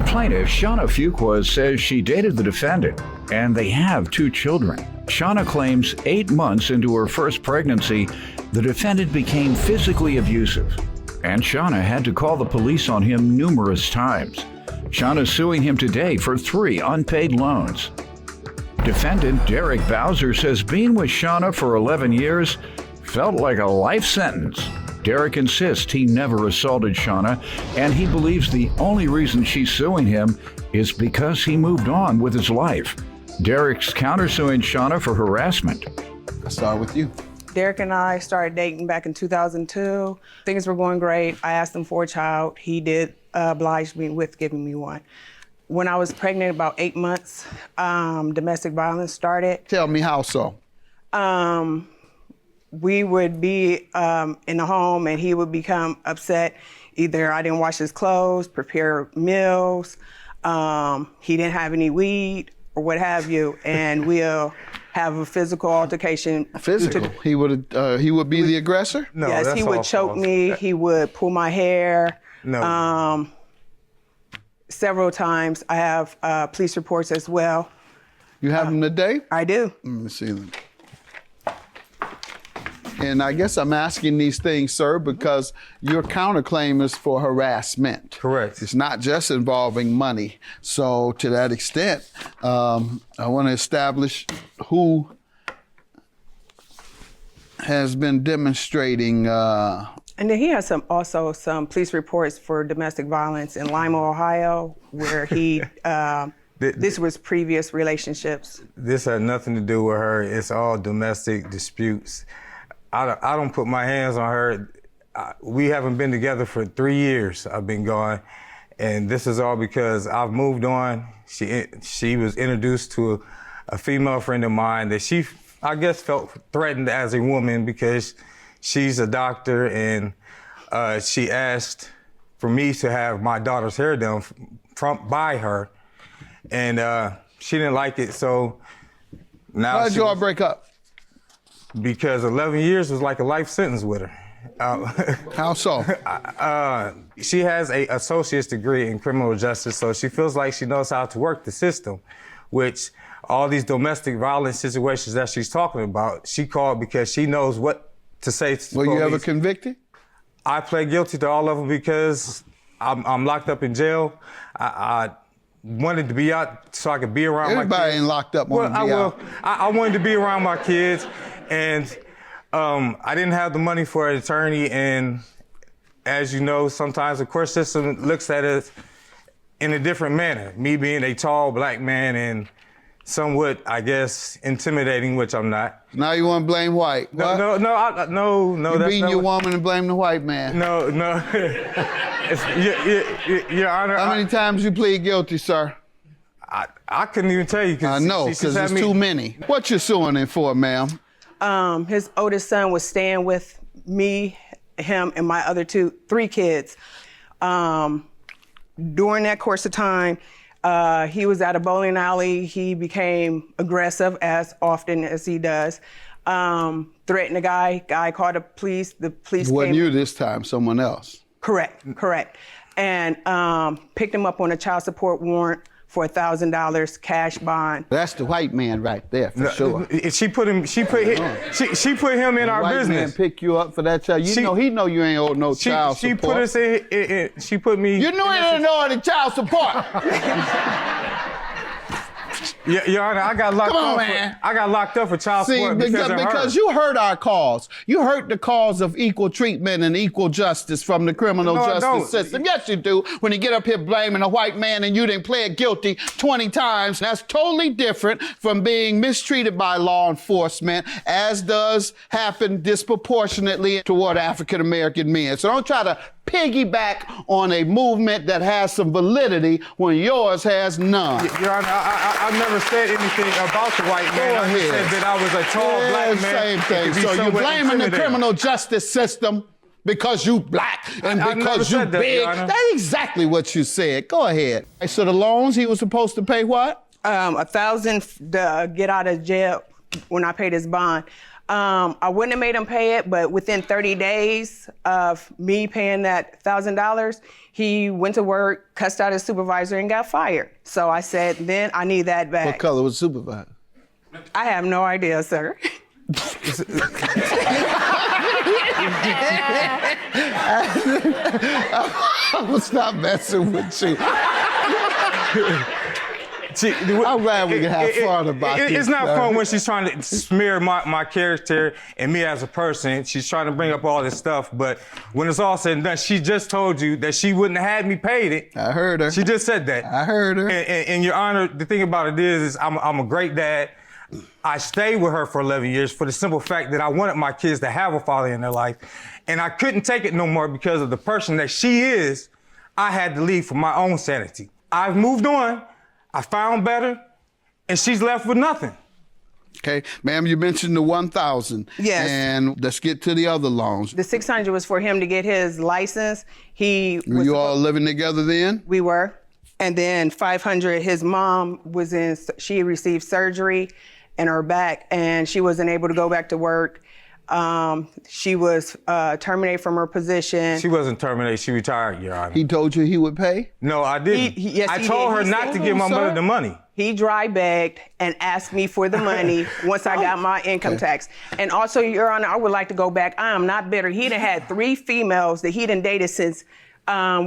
Plaintiff Shauna Fuqua says she dated the defendant, and they have 2 children. Shauna claims 8 months into her first pregnancy, the defendant became physically abusive, and Shauna had to call the police on him numerous times. Shauna's suing him today for 3 unpaid loans. Defendant Derek Bowser says being with Shauna for 11 years felt like a life sentence. Derek insists he never assaulted Shauna, and he believes the only reason she's suing him is because he moved on with his life. Derek's countersuing Shauna for harassment. Let's start with you. Derek and I started dating back in 2002. Things were going great. I asked him for a child. He did oblige me with giving me one. When I was pregnant, about 8 months, domestic violence started. Tell me how so. We would be in the home and he would become upset. Either I didn't wash his clothes, prepare meals, he didn't have any weed or what have you, and we'll have a physical altercation. Physical? He would be the aggressor? No, yes, that's he would all choke false. me, he would pull my hair. No. Several times. I have police reports as well. You have them today? I do. Let me see them. And I guess I'm asking these things, sir, because your counterclaim is for harassment. Correct. It's not just involving money. So to that extent, I want to establish who has been demonstrating. And then he has also some police reports for domestic violence in Lima, Ohio, where he, this was previous relationships. This had nothing to do with her. It's all domestic disputes. I don't put my hands on her. We haven't been together for 3 years. I've been gone. And this is all because I've moved on. She was introduced to a female friend of mine that she, I guess, felt threatened as a woman because she's a doctor, and she asked for me to have my daughter's hair done by her. And she didn't like it, so now. Why'd you all break up? Because 11 years was like a life sentence with her. How so? She has an associate's degree in criminal justice, so she feels like she knows how to work the system, which all these domestic violence situations that she's talking about, she called because she knows what to say to the Were police. you ever convicted? I pled guilty to all of them because I'm locked up in jail. I wanted to be out so I could be around my kids. Everybody ain't locked up wanting to be out. I wanted to be around my kids, and I didn't have the money for an attorney, and as you know, sometimes the court system looks at it in a different manner. Me being a tall black man and somewhat, I guess, intimidating, which I'm not. Now you want to blame white? No. You beating your woman and blame the white man. No. Your Honor. How many times you plead guilty, sir? I couldn't even tell you. I know, because it's too many. What you suing him for, ma'am? His oldest son was staying with me, him, and my other 3 kids. During that course of time, he was at a bowling alley. He became aggressive, as often as he does. Threatened a guy. Guy called the police. The police Wasn't came. you this time, someone else. Correct. And picked him up on a child support warrant for $1,000 cash bond. That's the white man right there, for sure. She put him in our white business. Man pick you up for that child. He know you ain't owed no child support. She put us in. She put me. You knew he didn't know any child support. Your Honor, I got locked up. I got locked up for child support because you heard our cause. You heard the cause of equal treatment and equal justice from the criminal justice system. Yes, you do. When you get up here blaming a white man and you didn't plead guilty 20 times, that's totally different from being mistreated by law enforcement, as does happen disproportionately toward African American men. So don't try to piggyback on a movement that has some validity when yours has none. Your Honor, I never said anything about the white man. I just said that I was a tall black man. Same thing. So you're blaming the criminal justice system because you black and because you big. That's exactly what you said. Go ahead. So the loans, he was supposed to pay what? $1,000 to get out of jail when I paid his bond. I wouldn't have made him pay it, but within 30 days of me paying that $1,000, he went to work, cussed out his supervisor, and got fired. So I said, then I need that back. What color was the supervisor? I have no idea, sir. I will stop messing with you. See, I'm glad we can have fun about this. It's not fun when she's trying to smear my character and me as a person. She's trying to bring up all this stuff, but when it's all said and done, she just told you that she wouldn't have had me paid it. I heard her. She just said that. I heard her. And Your Honor, the thing about it is I'm a great dad. I stayed with her for 11 years for the simple fact that I wanted my kids to have a father in their life. And I couldn't take it no more because of the person that she is. I had to leave for my own sanity. I've moved on. I found better, and she's left with nothing. Okay, ma'am, you mentioned the 1,000. Yes. And let's get to the other loans. The 600 was for him to get his license. Were you all living together then? We were. And then 500, his mom she received surgery in her back, and she wasn't able to go back to work. She was terminated from her position. She wasn't terminated, she retired, Your Honor. He told you he would pay? No, I didn't. Yes, I he told did. her He not said, to give my mother sir. the money. He dry bagged and asked me for the money once I got my income tax. And also, Your Honor, I would like to go back. I am not bitter. He done had 3 females that he done dated since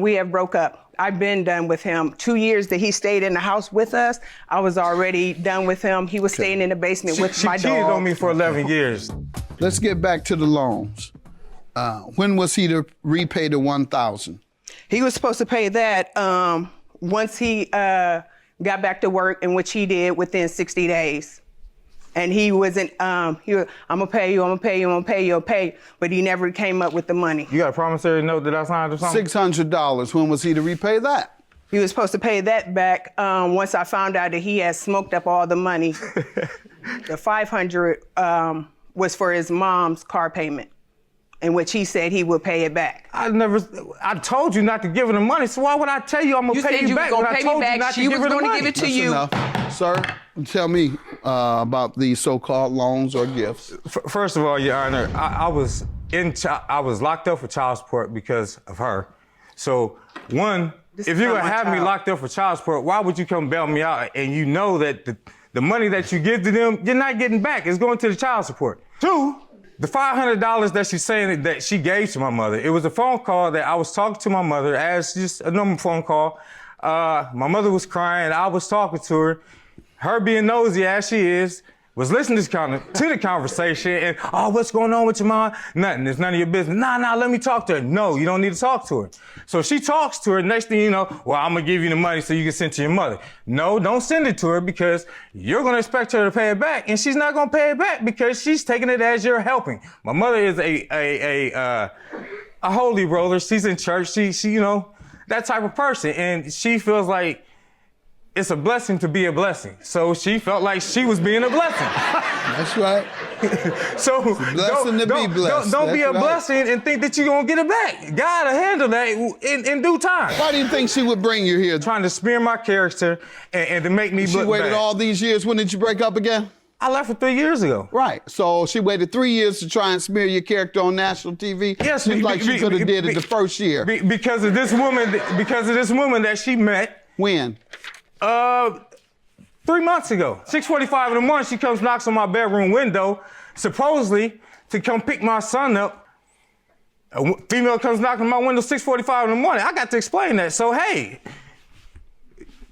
we have broke up. I've been done with him. 2 years that he stayed in the house with us, I was already done with him. He was staying in the basement with my dog. She cheated on me for 11 years. Let's get back to the loans. When was he to repay the 1,000? He was supposed to pay that once he got back to work, in which he did within 60 days. And he wasn't, I'm gonna pay you, I'm gonna pay you, I'm gonna pay you, I'll pay you. But he never came up with the money. You got a promissory note that I signed or something? $600. When was he to repay that? He was supposed to pay that back once I found out that he had smoked up all the money. The 500 was for his mom's car payment, in which he said he would pay it back. I told you not to give her the money, so why would I tell you I'm gonna pay you back when I told you not to give her the money? Give it to That's you. enough. Sir, tell me about these so-called loans or gifts. First of all, Your Honor, I was locked up for child support because of her. So one, This if is you're not gonna my have me child. locked up for child support, why would you come bail me out and you know that the money that you give to them, you're not getting back. It's going to the child support. 2, the $500 that she's saying that she gave to my mother, it was a phone call that I was talking to my mother as just a normal phone call. My mother was crying. I was talking to her. Her being nosy as she is, was listening to the conversation and, oh, what's going on with your mom? Nothing. It's none of your business. Nah, let me talk to her. No, you don't need to talk to her. So she talks to her. Next thing you know, well, I'm going to give you the money so you can send it to your mother. No, don't send it to her because you're going to expect her to pay it back, and she's not going to pay it back because she's taking it as you're helping. My mother is a holy roller. She's in church. She that type of person, and she feels like it's a blessing to be a blessing. So she felt like she was being a blessing. That's right. So blessing to be blessed. Don't be That's a right. blessing and think that you're gonna get it back. God will handle that in due time. Why do you think she would bring you here? Trying to smear my character and to make me She look waited bad. all these years. When did you break up again? I left her 3 years ago. Right. So she waited 3 years to try and smear your character on national TV. Yes, Seems like she could have did it the first year. Because of this woman that she met. When? 3 months ago. 6:45 in the morning, she comes, knocks on my bedroom window, supposedly to come pick my son up. A female comes knocking on my window 6:45 in the morning. I got to explain that. So, hey,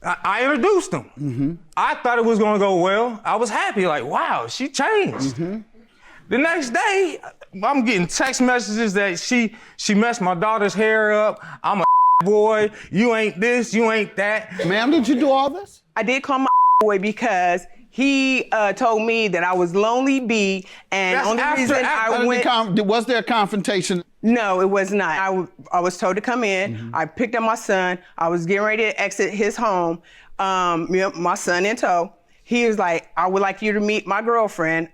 I introduced them. Mm-hmm. I thought it was going to go well. I was happy, like, wow, she changed. Mm-hmm. The next day, I'm getting text messages that she messed my daughter's hair up. I'm a boy. You ain't this, you ain't that. Ma'am, did you do all this? I did call my boy because he told me that I was lonely bee, and That's only reason I went. Was there a confrontation? No, it was not. I was told to come in. Mm-hmm. I picked up my son. I was getting ready to exit his home. My son in tow. He was like, I would like you to meet my girlfriend.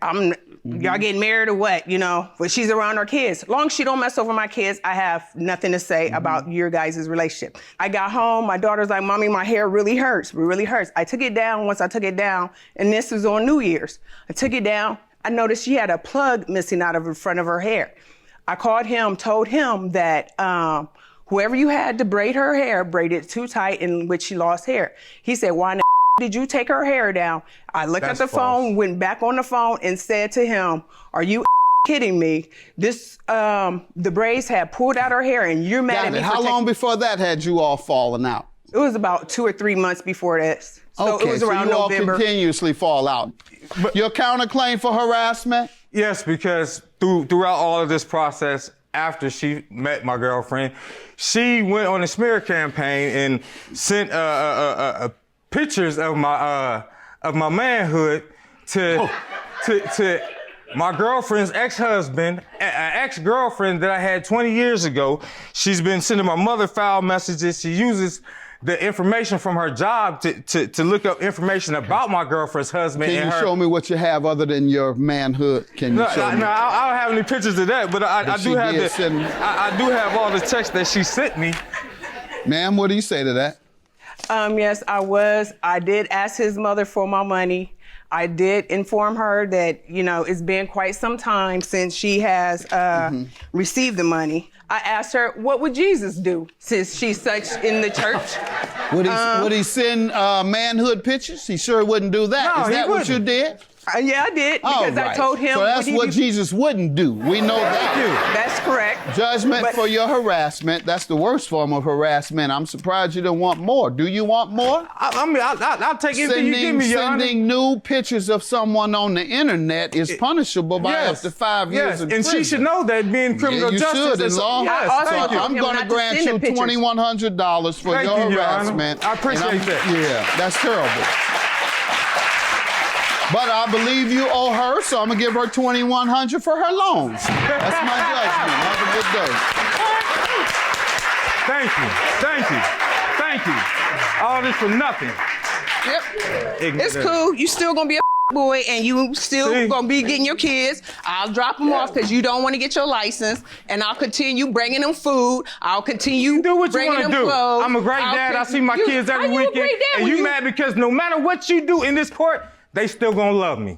Y'all getting married or what, but she's around our kids. Long as she don't mess over my kids, I have nothing to say about your guys' relationship. I got home, my daughter's like, Mommy, my hair really hurts, it really hurts. I took it down once I took it down, and this was on New Year's. I took it down, I noticed she had a plug missing out of the front of her hair. I called him, told him that whoever you had to braid her hair braided too tight, in which she lost hair. He said, why in the did you take her hair down? I looked at the phone, went back on the phone and said to him, are you kidding me? This, the braids had pulled out her hair and you're mad at me. How long before that had you all fallen out? It was about 2 or 3 months before this. So okay, it was around so you November. all continuously fall out. But your counterclaim for harassment? Yes, because throughout all of this process, after she met my girlfriend, she went on a smear campaign and sent pictures of my manhood to my girlfriend's ex-husband, an ex-girlfriend that I had 20 years ago. She's been sending my mother foul messages. She uses the information from her job to look up information about my girlfriend's husband. Can you show me what you have other than your manhood? Can you show me? No, I don't have any pictures of that, but I do have I do have all the text that she sent me. Ma'am, what do you say to that? Yes, I did ask his mother for my money. I did inform her that, it's been quite some time since she has received the money. I asked her, what would Jesus do since she's such in the church? Would he send manhood pictures? He sure wouldn't do that. No, Is that what you wouldn't. did? Yeah, I did, because I told him. So that's what Jesus wouldn't do. We know that. That's correct. Judgment for your harassment. That's the worst form of harassment. I'm surprised you don't want more. Do you want more? I'll take anything you give me, Your Honor. Sending nude pictures of someone on the internet is punishable by up to 5 years in prison. And she should know that being criminal justice is law. Yes, so I'm going to grant you $2,100 for your harassment. I appreciate that. Yeah, that's terrible. But I believe you owe her, so I'm gonna give her $2,100 for her loans. That's my judgment. Have a good day. Thank you. All this for nothing. Yep. It's cool. You still gonna be a boy, and you still gonna be getting your kids. I'll drop them off because you don't want to get your license, and I'll continue bringing them food. I'll continue do what you bringing want to them do. clothes. I'm a great dad. I see my kids every weekend, and you mad because no matter what you do in this court, they still gonna love me.